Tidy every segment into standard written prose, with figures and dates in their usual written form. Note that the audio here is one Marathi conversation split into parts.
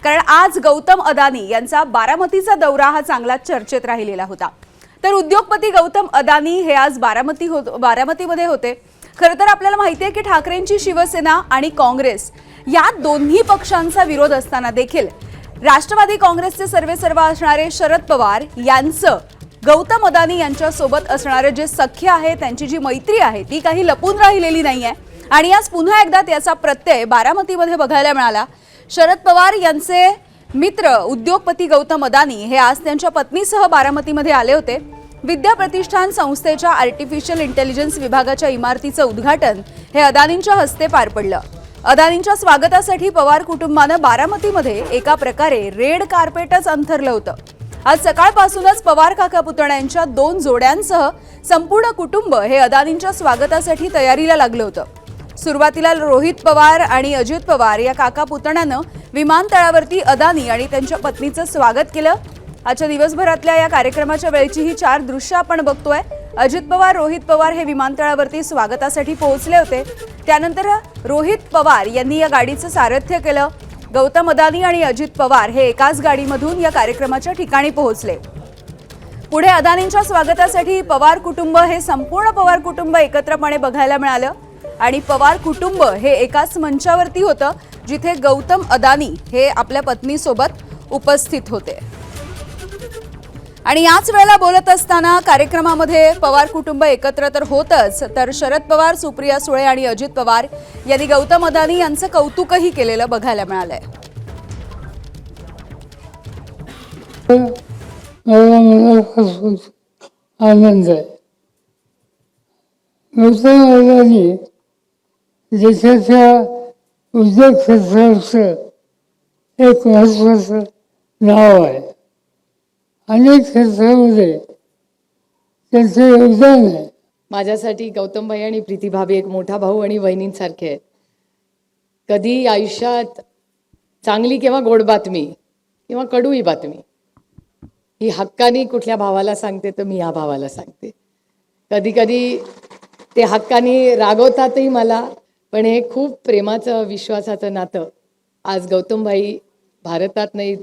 कारण आज गौतम अदानी यांचा बारामतीचा दौरा हा चांगला चर्चेत राहिलेला होता। तर उद्योगपती गौतम अदानी हे आज बारामतीमध्ये होते। खरं तर आपल्याला माहिती आहे की ठाकरेंची शिवसेना आणि काँग्रेस या दोन्ही पक्षांचा विरोध असताना देखील राष्ट्रवादी काँग्रेसचे सर्वेसर्वा असणारे शरद पवार यांचं गौतम अदानी यांच्या सोबत असणारे जे सख्य आहे, त्यांची जी मैत्री आहे ती काही लपून राहिलेली नाहीये आणि आज पुन्हा एकदा त्याचा प्रत्यय बारामतीमध्ये बघायला मिळाला। शरद पवार यांचे मित्र उद्योगपती गौतम अदानी हे आज त्यांच्या पत्नीसह बारामतीमध्ये आले होते। विद्या प्रतिष्ठान संस्थेच्या आर्टिफिशियल इंटेलिजन्स विभागाच्या इमारतीचं उद्घाटन हे अदानींच्या हस्ते पार पडलं। अदानींच्या स्वागतासाठी पवार कुटुंबाने बारामतीमध्ये एका प्रकारे रेड कार्पेटच अंथरलं होतं। आज सकाळपासूनच पवार काका पुतण्यांच्या 2 जोड्यांसह संपूर्ण कुटुंब हे अदानींच्या स्वागतासाठी तयारीला लागलं होतं। सुरुवातीला रोहित पवार आणि अजित पवार या काका पुतण्यांना विमानतळावरती अदानी आणि त्यांच्या पत्नीचं स्वागत केलं। आजच्या दिवसभरातल्या या कार्यक्रमाच्या वेळची ही 4 दृश्य आपण बघतोय। अजित पवार, रोहित पवार हे विमानतळावरती स्वागतासाठी पोहोचले होते। त्यानंतर रोहित पवार यांनी या गाडीचं सारथ्य केलं। गौतम अदानी आणि अजित पवार हे एकाच गाडीमधून या कार्यक्रमाच्या ठिकाणी पोहोचले। पुढे अदानींच्या स्वागतासाठी पवार कुटुंब हे संपूर्ण पवार कुटुंब एकत्रपणे बघायला मिळालं आणि पवार कुटुंब हे एकाच मंचावरती होतं जिथे गौतम अदानी हे आपल्या पत्नीसोबत उपस्थित होते। आणि याच वेळेला बोलत असताना कार्यक्रमामध्ये पवार कुटुंब एकत्र तर होतच, तर शरद पवार, सुप्रिया सुळे आणि अजित पवार यांनी गौतम अदानी यांचं कौतुकही केलेलं बघायला मिळालंय। आनंद आहे। गौतम अदानी देशाच्या उद्योग क्षेत्राचं एक महत्त्वाचं नाव आहे। अनेक क्षेत्रामध्ये त्यांचे योगदान आहे। माझ्यासाठी गौतम भाई आणि प्रीती भाभी एक मोठा भाऊ आणि बहिणींसारखे आहेत। कधी आयुष्यात चांगली किंवा गोड बातमी किंवा कडूही बातमी ही हक्कानी कुठल्या भावाला सांगते तर मी या भावाला सांगते। कधी कधी ते हक्कानी रागवतातही मला, पण हे खूप प्रेमाचं विश्वासाचं नातं आज गौतम भाई भारतात नाही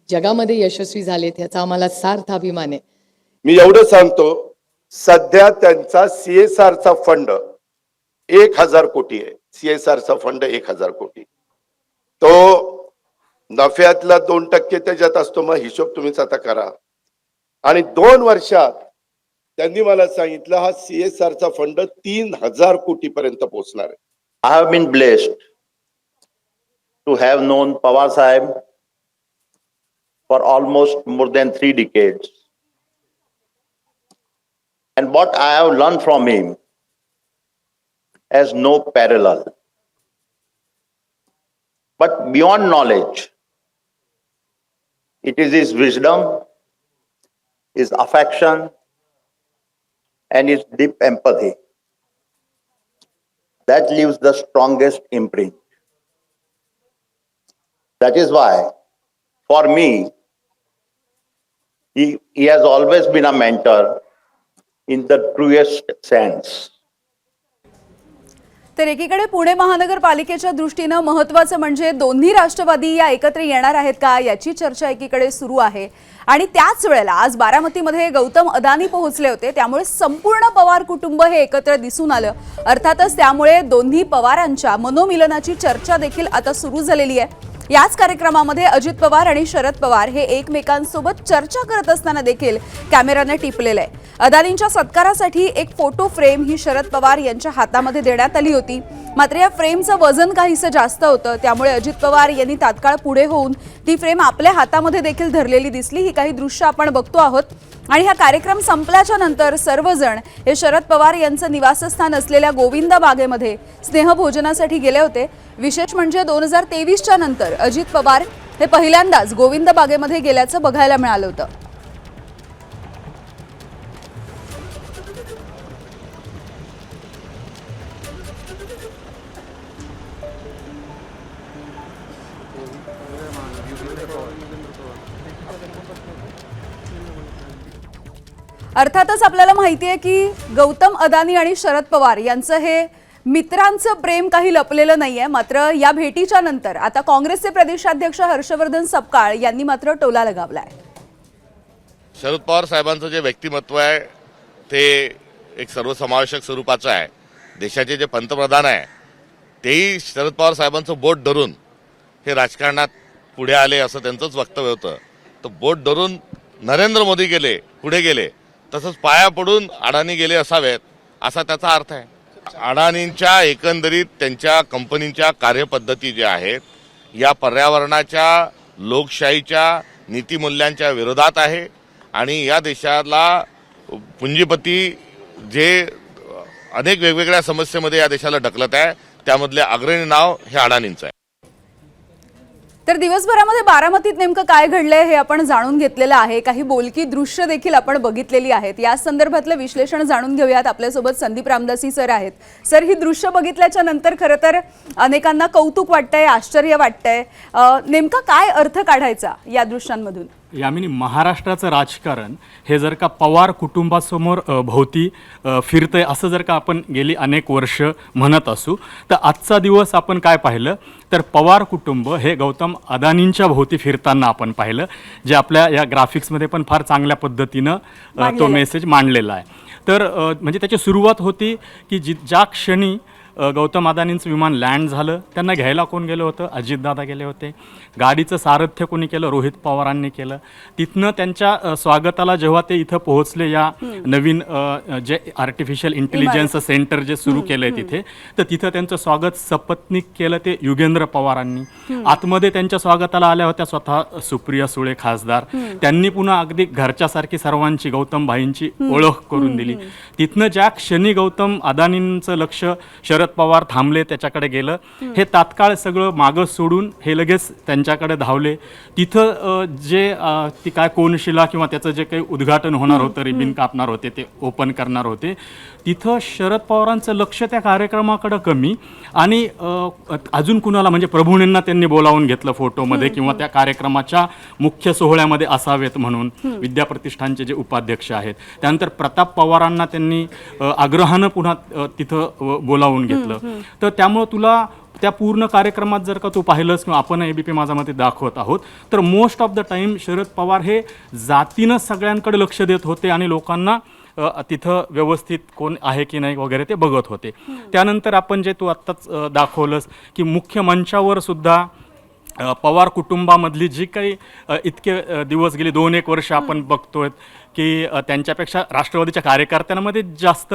जगामध्ये यशस्वी झालेत ह्याचा आम्हाला सार्थ अभिमान आहे। मी एवढं सांगतो, सध्या त्यांचा CSRचा फंड 1000 कोटी आहे। CSRचा फंड 1000 कोटी, तो नफ्यातला 2% त्याच्यात असतो। मग हिशोब तुम्हीच आता करा। आणि 2 वर्षात त्यांनी मला सांगितलं हा CSRचा फंड 3000 कोटी पर्यंत पोहोचणार आहे। I have been blessed to have known Pawar Sahib for almost more than 3 decades. And what I have learned from him has no parallel. But beyond knowledge, it is his wisdom, his affection, and his deep empathy that leaves the strongest imprint. That is why, for me, he has always been a mentor in the truest sense. तर एकीकडे पुणे महानगरपालिकेच्या दृष्टीने महत्त्वाचं म्हणजे दोन्ही राष्ट्रवादी या एकत्र येणार आहेत का याची चर्चा एकीकडे सुरू आहे। आणि त्याच वेळेला आज बारामतीमध्ये गौतम अदानी पोहोचले होते, त्यामुळे संपूर्ण पवार कुटुंब हे एकत्र दिसून आलं। अर्थातच त्यामुळे दोन्ही पवारांच्या मनोमिलनाची चर्चा देखील आता सुरू झालेली आहे। याच कार्यक्रमामध्ये अजित पवार आणि शरद पवार हे एकमेकांसोबत चर्चा करत असताना देखील कॅमेराने टिपलेलं आहे। अदानींच्या सत्कारासाठी एक फोटो फ्रेम ही शरद पवार यांच्या हातामध्ये देण्यात आली होती, मात्र या फ्रेमचं वजन काहीसं जास्त होतं, त्यामुळे अजित पवार यांनी तात्काळ पुढे होऊन ती फ्रेम आपल्या हातामध्ये देखील धरलेली दिसली। ही काही दृश्य आपण बघतो आहोत। आणि हा कार्यक्रम संपल्याच्या नंतर सर्वजण हे शरद पवार यांचं निवासस्थान असलेल्या गोविंद बागेमध्ये स्नेहभोजनासाठी गेले होते। विशेष म्हणजे 2023च्या नंतर अजित पवार हे पहिल्यांदाच गोविंद बागेमध्ये गेल्याचं बघायला मिळालं होतं। अर्थातच आपल्याला माहिती आहे की गौतम अदानी आणि शरद पवार यांचं हे मित्रांचं प्रेम काही लपलेलं नाहीये. मात्र या भेटीच्या नंतर आता काँग्रेसचे प्रदेशाध्यक्ष हर्षवर्धन सपकाळ यांनी मात्र टोला लगावलाय. शरद पवार साहेबांचं जे व्यक्तिमत्व आहे ते एक सर्वसमावेशक स्वरूपाचं आहे. देशाचे जे पंतप्रधान आहे तेही शरद पवार साहेबांचं बोट धरून हे राजकारणात पुढे आले असं त्यांचंच वक्तव्य होतं. तर बोट धरून नरेंद्र मोदी गेले, पुढे गेले, तसंच पाया पडून अडाणी गेले असावेत असा त्याचा अर्थ आहे. अडाणींच्या एकंदरीत त्यांच्या कंपनीच्या कार्यपद्धती ज्या आहेत या पर्यावरणाच्या, लोकशाहीच्या नीतिमूल्यांच्या विरोधात आहे आणि या देशाला पुंजीपती जे अनेक वेगवेगळ्या समस्येमध्ये या देशाला ढकलत आहे त्यामधले अग्रणी नाव हे अडाणींचं आहे. तर दिवसभरामध्ये बारामतीत नेमकं काय घडलंय हे आपण जाणून घेतलेलं आहे. काही बोलकी दृश्य देखील आपण बघितलेली आहेत. या संदर्भातलं विश्लेषण जाणून घेऊयात. आपल्यासोबत संदीप रामदासी सर आहेत. सर, ही दृश्य बघितल्याच्या नंतर खरं तर अनेकांना कौतुक वाटतंय, आश्चर्य वाटतंय. नेमका काय अर्थ काढायचा या दृश्यांमधून? यामिनी, महाराष्ट्राचं राजकारण हे जर का पवार कुटुंबासमोर भोवती फिरतंय असं जर का आपण गेली अनेक वर्ष म्हणत असू, तर आजचा दिवस आपण काय पाहिलं तर पवार कुटुंब हे गौतम अदानींच्या भोवती फिरताना आपण पाहिलं, जे आपल्या या ग्राफिक्समध्ये पण फार चांगल्या पद्धतीनं तो मेसेज मांडलेला आहे. तर म्हणजे त्याची सुरुवात होती की ज्या क्षणी गौतम अदानींचं विमान लँड झालं, त्यांना घ्यायला कोण गेलं होतं? अजितदादा गेले होते. गाडीचं सारथ्य कोणी केलं? रोहित पवारांनी केलं. तिथनं त्यांच्या स्वागताला जेव्हा ते इथं पोहोचले, या नवीन जे आर्टिफिशियल इंटेलिजन्स सेंटर जे सुरू केलं आहे तिथे, तर तिथं त्यांचं स्वागत सपत्नीक केलं ते युगेंद्र पवारांनी. आतमध्ये त्यांच्या स्वागताला आल्या होत्या स्वतः सुप्रिया सुळे खासदार. त्यांनी पुन्हा अगदी घरच्यासारखी सर्वांची, गौतम भाईंची ओळख करून दिली. तिथनं ज्या क्षणी गौतम अदानींचं लक्ष शरद पवार थांबले, त्याच्याकडे गेलं, हे तात्काळ सगळं मागं सोडून हे लगेच त्यांच्याकडे धावले. तिथं जे ती काय कोनशिला किंवा त्याचं जे काही उद्घाटन होणार होतं, रिबिन कापणार होते, ते ओपन करणार होते, तिथं शरद पवारांचं लक्ष त्या कार्यक्रमाकडे कमी आणि अजून कुणाला म्हणजे प्रभूंना त्यांनी बोलावून घेतलं फोटोमध्ये किंवा त्या कार्यक्रमाच्या मुख्य सोहळ्यामध्ये असावेत म्हणून. विद्याप्रतिष्ठानचे जे उपाध्यक्ष आहेत, त्यानंतर प्रताप पवारांना त्यांनी आग्रहानं पुन्हा तिथं बोलावून घेतलं. तर त्यामुळं तुला त्या पूर्ण कार्यक्रमात जर का तू पाहिलंस किंवा आपण एबीपी माझामध्ये दाखवत आहोत, तर most of the time Sharad Pawar हे जातीनं सगळ्यांकडे लक्ष देत होते आणि लोकांना तिथं व्यवस्थित कोण आहे की नाही वगैरे ते बघत होते. त्यानंतर आपण जे तू आत्ताच दाखवलंस की मुख्य मंचावर सुद्धा पवार कुटुंबामधली जी काही इतके दिवस गेली 2-1 वर्ष आपण बघतोय की त्यांच्यापेक्षा राष्ट्रवादीच्या कार्यकर्त्यांमध्ये जास्त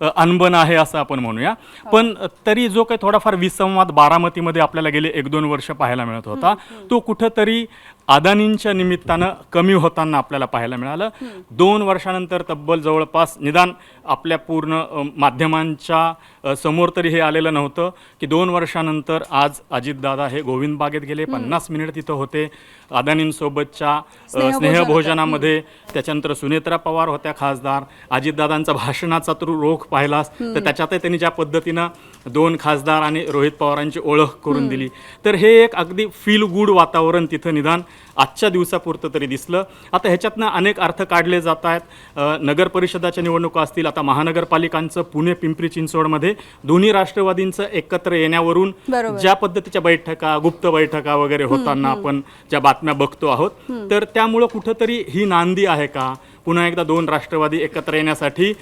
अनबन आहे असं आपण म्हणूया. पण तरी जो काही थोडाफार विसंवाद बारामतीमध्ये आपल्याला गेले 1-2 वर्ष पाहायला मिळत होता, तो कुठंतरी अदानींच्या निमित्तानं कमी होताना आपल्याला पाहायला मिळालं. 2 वर्षानंतर तब्बल जवळपास निदान आपल्या पूर्ण माध्यमांच्या समोर तरी हे आलेलं नव्हतं की 2 वर्षानंतर आज अजितदादा हे गोविंद बागेत गेले, 50 मिनिट तिथं होते अदानींसोबतच्या स्नेहभोजनामध्ये. त्याच्यानंतर सुनेत्रा पवार होत्या खासदार. अजितदादांचा भाषणाचा तू रोख पाहिलास तर त्याच्यातही त्यांनी ज्या पद्धतीनं 2 खासदार आणि रोहित पवारांची ओळख करून दिली, तर हे एक अगदी फील गुड वातावरण तिथं निदान आजच्या दिवसापुरतं तरी दिसलं. आता ह्याच्यातनं अनेक अर्थ काढले जात आहेत. नगर परिषदाच्या निवडणुका असतील, आता महानगरपालिकांचं पुणे पिंपरी चिंचवडमध्ये दोन्ही राष्ट्रवादींचं एकत्र येण्यावरून ज्या पद्धतीच्या बैठका, गुप्त बैठका वगैरे होताना आपण ज्या बातम्या बघतो आहोत, तर त्यामुळं कुठंतरी ही नांदी आहे का पुन्हा एकदा 2 राष्ट्रवादी एकत्र येण्यासाठी?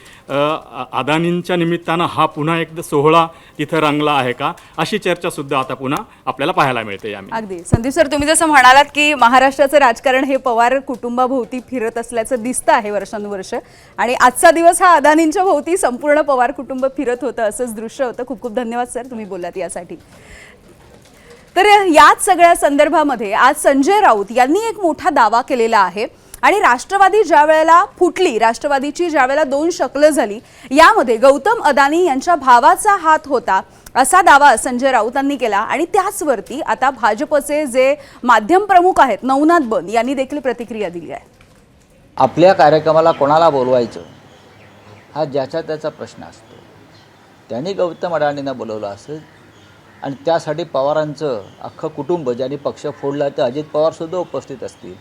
अदानींच्या निमित्तानं हा पुन्हा एकदा सोहळा तिथं रंगला आहे का, अशी चर्चा सुद्धा आता पुन्हा आपल्याला पाहायला मिळते. अगदी संदीप सर, तुम्ही जसं म्हणालात की महाराष्ट्राचं राजकारण हे पवार कुटुंबाभोवती फिरत असल्याचं दिसतं आहे वर्षानुवर्ष, आणि आजचा दिवस हा अदानींच्या भोवती संपूर्ण पवार कुटुंब फिरत होतं, असंच दृश्य होतं. खूप खूप धन्यवाद सर, तुम्ही बोललात यासाठी. तर याच सगळ्या संदर्भामध्ये आज संजय राऊत यांनी एक मोठा दावा केलेला आहे. आणि राष्ट्रवादी ज्या वेळेला फुटली, राष्ट्रवादीची ज्या वेळेला 2 शकलं झाली, यामध्ये गौतम अदानी यांच्या भावाचा हात होता असा दावा संजय राऊतांनी केला. आणि त्याचवरती आता भाजपचे जे माध्यम प्रमुख आहेत नवनाथ बन यांनी देखील प्रतिक्रिया दिली आहे. आपल्या कार्यक्रमाला कोणाला बोलवायचं हा ज्याचा त्याचा प्रश्न असतो. त्यांनी गौतम अडाणींना बोलवलं असेल आणि त्यासाठी पवारांचं अख्खं कुटुंब, ज्यांनी पक्ष फोडला तर अजित पवारसुद्धा उपस्थित असतील,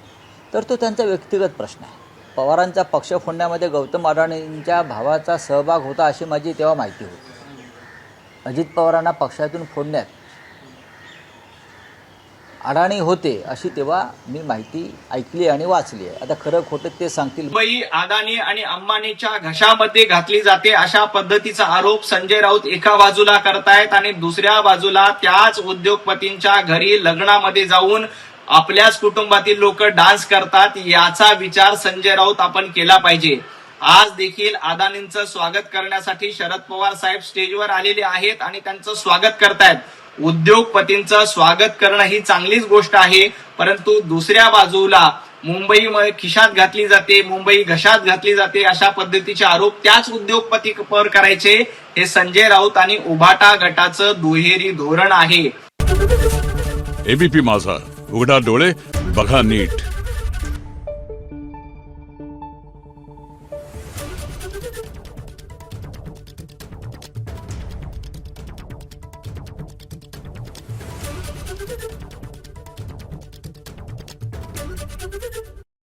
तर तो त्यांचा व्यक्तिगत प्रश्न आहे. पवारांचा पक्ष फोडण्यामध्ये गौतम अडाणींच्या भावाचा सहभाग होता अशी माझी तेव्हा माहिती होती. अजित पवारांना पक्षातून फोडण्यात अडाणी होते अशी तेव्हा मी माहिती ऐकली आणि वाचली आहे. आता खरं खोटं ते सांगतील. मुंबई अदानी आणि अंबानीच्या घशामध्ये घातली जाते अशा पद्धतीचा आरोप संजय राऊत एका बाजूला करतायत आणि दुसऱ्या बाजूला त्याच उद्योगपतींच्या घरी लग्नामध्ये जाऊन आपल्याच कुटुंबातील लोक डान्स करतात. याचा विचार संजय राऊत आपण केला पाहिजे. आज देखील अदानींचं स्वागत करण्यासाठी शरद पवार साहेब स्टेजवर आलेले आहेत आणि त्यांचं स्वागत करतायत. उद्योगपतींचं स्वागत करणं ही चांगलीच गोष्ट आहे, परंतु दुसऱ्या बाजूला मुंबई खिशात घातली जाते, मुंबई घशात घातली जाते अशा पद्धतीचे आरोप त्याच उद्योगपतीवर करायचे हे संजय राऊत आणि उभाटा गटाचं दुहेरी धोरण आहे. एबीपी माझा, उघडा डोळे बघा नीट.